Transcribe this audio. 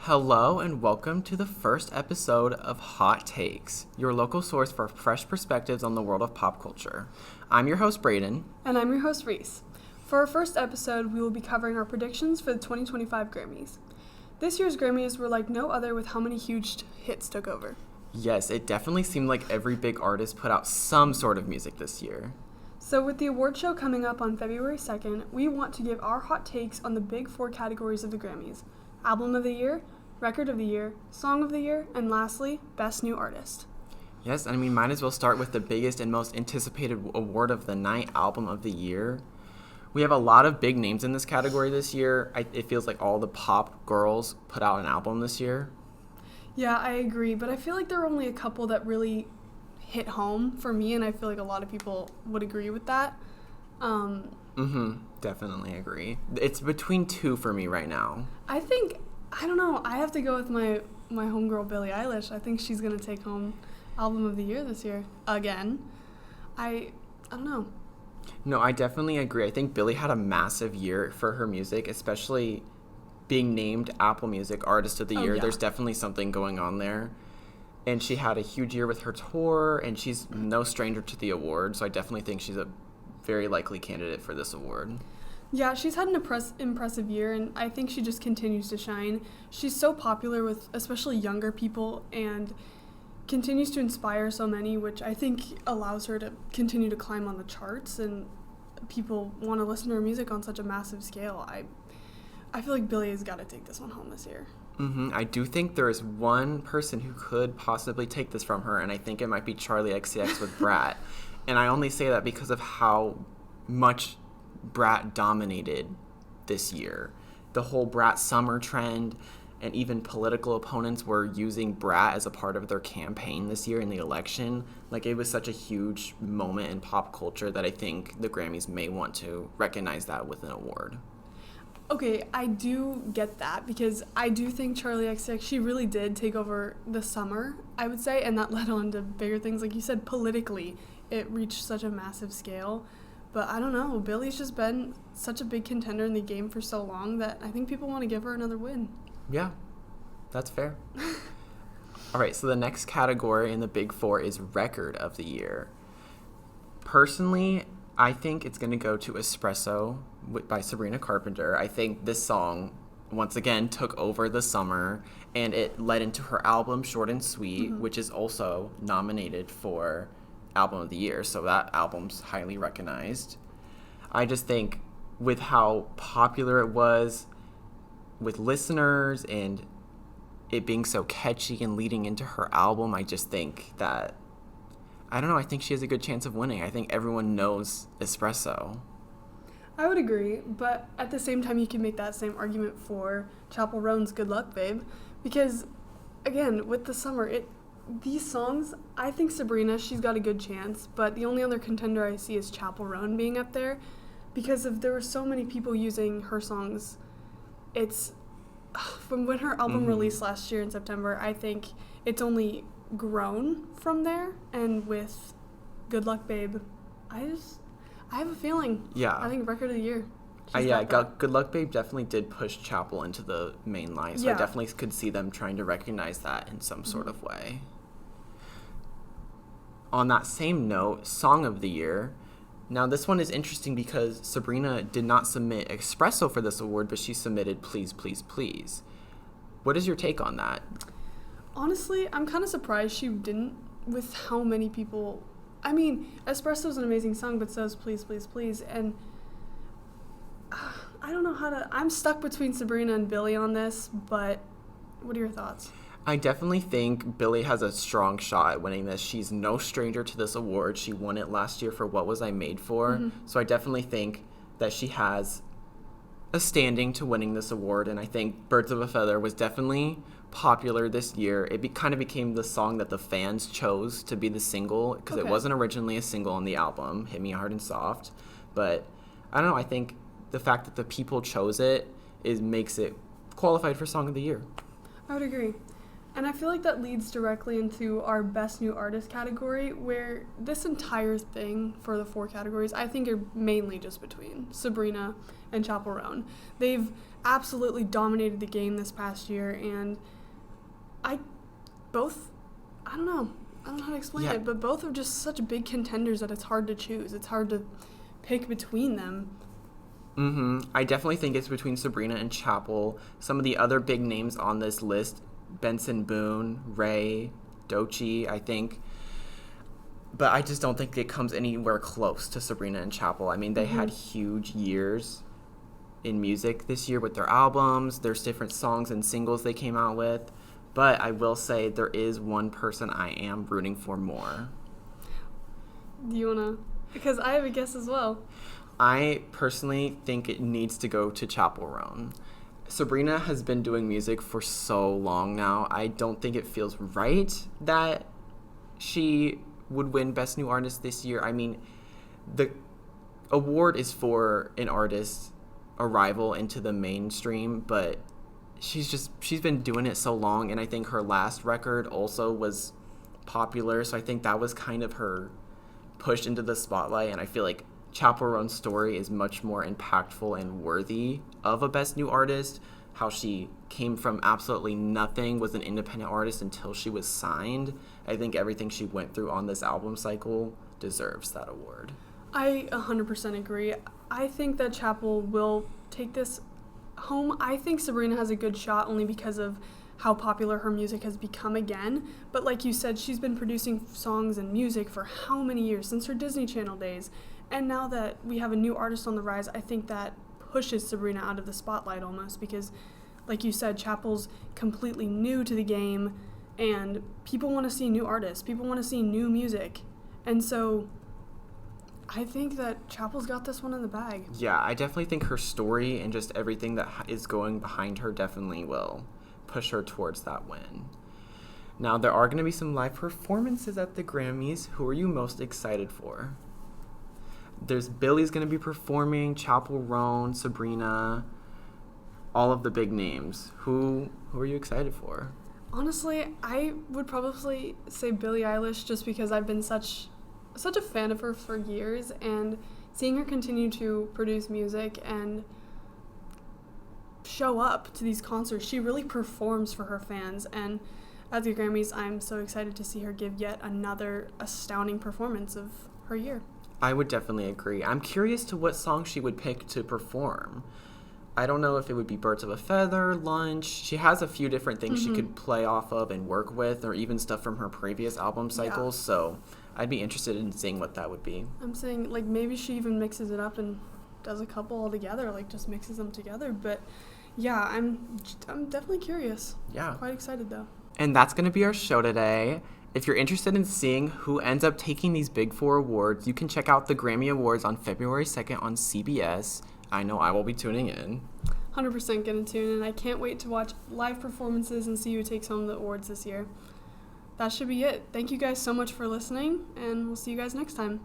Hello and welcome to the first episode of Hot Takes, your local source for fresh perspectives on the world of pop culture. I'm your host, Brayden. And I'm your host, Reese. For our first episode, we will be covering our predictions for the 2025 Grammys. This year's Grammys were like no other with how many huge hits took over. Yes, it definitely seemed like every big artist put out some sort of music this year. So with the award show coming up on February 2nd, we want to give our hot takes on the big four categories of the Grammys: Album of the Year, Record of the Year, Song of the Year, and lastly, Best New Artist. Yes, and we might as well start with the biggest and most anticipated award of the night, Album of the Year. We have a lot of big names in this category this year. It feels like all the pop girls put out an album this year. Yeah, I agree, but I feel like there are only a couple that really hit home for me, and I feel like a lot of people would agree with that. Definitely agree. It's between two for me right now. I don't know. I have to go with my homegirl, Billie Eilish. I think she's going to take home Album of the Year this year. Again. I don't know. No, I definitely agree. I think Billie had a massive year for her music, especially being named Apple Music Artist of the Year. Yeah. There's definitely something going on there. And she had a huge year with her tour, and she's no stranger to the award, so I definitely think she's a very likely candidate for this award. Yeah, she's had an impressive year, and I think she just continues to shine. She's so popular with especially younger people and continues to inspire so many, which I think allows her to continue to climb on the charts, and people want to listen to her music on such a massive scale. I feel like Billie has got to take this one home this year. I do think there is one person who could possibly take this from her, and I think it might be Charlie XCX with Brat. And I only say that because of how much Brat dominated this year. The whole Brat summer trend, and even political opponents were using Brat as a part of their campaign this year in the election. Like, it was such a huge moment in pop culture that I think the Grammys may want to recognize that with an award. Okay, I do get that because I do think Charlie XCX, she really did take over the summer, I would say, and that led on to bigger things. Like you said, politically, it reached such a massive scale. But I don't know, Billie's just been such a big contender in the game for so long that I think people want to give her another win. Yeah, that's fair. All right, so the next category in the Big Four is Record of the Year. Personally, I think it's going to go to Espresso by Sabrina Carpenter. I think this song, once again, took over the summer, and it led into her album, Short and Sweet, which is also nominated for Album of the Year, so that album's highly recognized. I just think with how popular it was with listeners and it being so catchy and leading into her album, I just think that, I don't know, I think she has a good chance of winning. I think everyone knows Espresso. I would agree, but at the same time, you can make that same argument for Chappell Roan's Good Luck, Babe, because, again, with the summer, these songs, I think Sabrina, she's got a good chance, but the only other contender I see is Chappell Roan being up there, because there were so many people using her songs. It's, from when her album released last year in September, I think it's only grown from there, and with Good Luck, Babe, I have a feeling. Yeah. I think Record of the Year. Good Luck Babe definitely did push Chappell into the main line, so I definitely could see them trying to recognize that in some sort of way. On that same note, Song of the Year. Now, this one is interesting because Sabrina did not submit Espresso for this award, but she submitted Please, Please, Please. What is your take on that? Honestly, I'm kind of surprised she didn't, with how many people. I mean, Espresso is an amazing song, but so is Please, Please, Please. And I don't know how to. I'm stuck between Sabrina and Billie on this, but what are your thoughts? I definitely think Billie has a strong shot at winning this. She's no stranger to this award. She won it last year for What Was I Made For? So I definitely think that she has a standing to winning this award, and I think Birds of a Feather was definitely popular this year. It kind of became the song that the fans chose to be the single, because it wasn't originally a single on the album, Hit Me Hard and Soft. But I don't know, I think the fact that the people chose it makes it qualified for Song of the Year. I would agree. And I feel like that leads directly into our Best New Artist category, where this entire thing for the 4 categories, I think, are mainly just between Sabrina and Chappell Roan. They've absolutely dominated the game this past year, and I don't know how to explain it, but both are just such big contenders that it's hard to choose. It's hard to pick between them. I definitely think it's between Sabrina and Chappell. Some of the other big names on this list, Benson Boone, Ray, Doechii, I think. But I just don't think it comes anywhere close to Sabrina and Chappell. I mean, they had huge years in music this year with their albums. There's different songs and singles they came out with. But I will say there is one person I am rooting for more. Do you want to? Because I have a guess as well. I personally think it needs to go to Chappell Roan. Sabrina has been doing music for so long now. I don't think it feels right that she would win Best New Artist this year. I mean, the award is for an artist's arrival into the mainstream, but she's been doing it so long, and I think her last record also was popular, so I think that was kind of her push into the spotlight, and I feel like Chappell Roan's story is much more impactful and worthy of a Best New Artist. How she came from absolutely nothing, was an independent artist until she was signed. I think everything she went through on this album cycle deserves that award. I 100% agree. I think that Chappell will take this home. I think Sabrina has a good shot only because of how popular her music has become again. But like you said, she's been producing songs and music for how many years? Since her Disney Channel days. And now that we have a new artist on the rise, I think that pushes Sabrina out of the spotlight almost because, like you said, Chappell's completely new to the game and people want to see new artists. People want to see new music. And so I think that Chappell's got this one in the bag. Yeah, I definitely think her story and just everything that is going behind her definitely will push her towards that win. Now, there are going to be some live performances at the Grammys. Who are you most excited for? There's Billy's going to be performing, Chappell Roan, Sabrina, all of the big names. Who are you excited for? Honestly, I would probably say Billie Eilish just because I've been such a fan of her for years, and seeing her continue to produce music and show up to these concerts, she really performs for her fans, and at the Grammys, I'm so excited to see her give yet another astounding performance of her year. I would definitely agree. I'm curious to what song she would pick to perform. I don't know if it would be Birds of a Feather, Lunch. She has a few different things she could play off of and work with, or even stuff from her previous album cycles, so I'd be interested in seeing what that would be. I'm saying, like, maybe she even mixes it up and does a couple all together, like, just mixes them together, but yeah, I'm definitely curious. Yeah. Quite excited, though. And that's going to be our show today. If you're interested in seeing who ends up taking these Big Four awards, you can check out the Grammy Awards on February 2nd on CBS. I know I will be tuning in. 100% going to tune in. I can't wait to watch live performances and see who takes home the awards this year. That should be it. Thank you guys so much for listening, and we'll see you guys next time.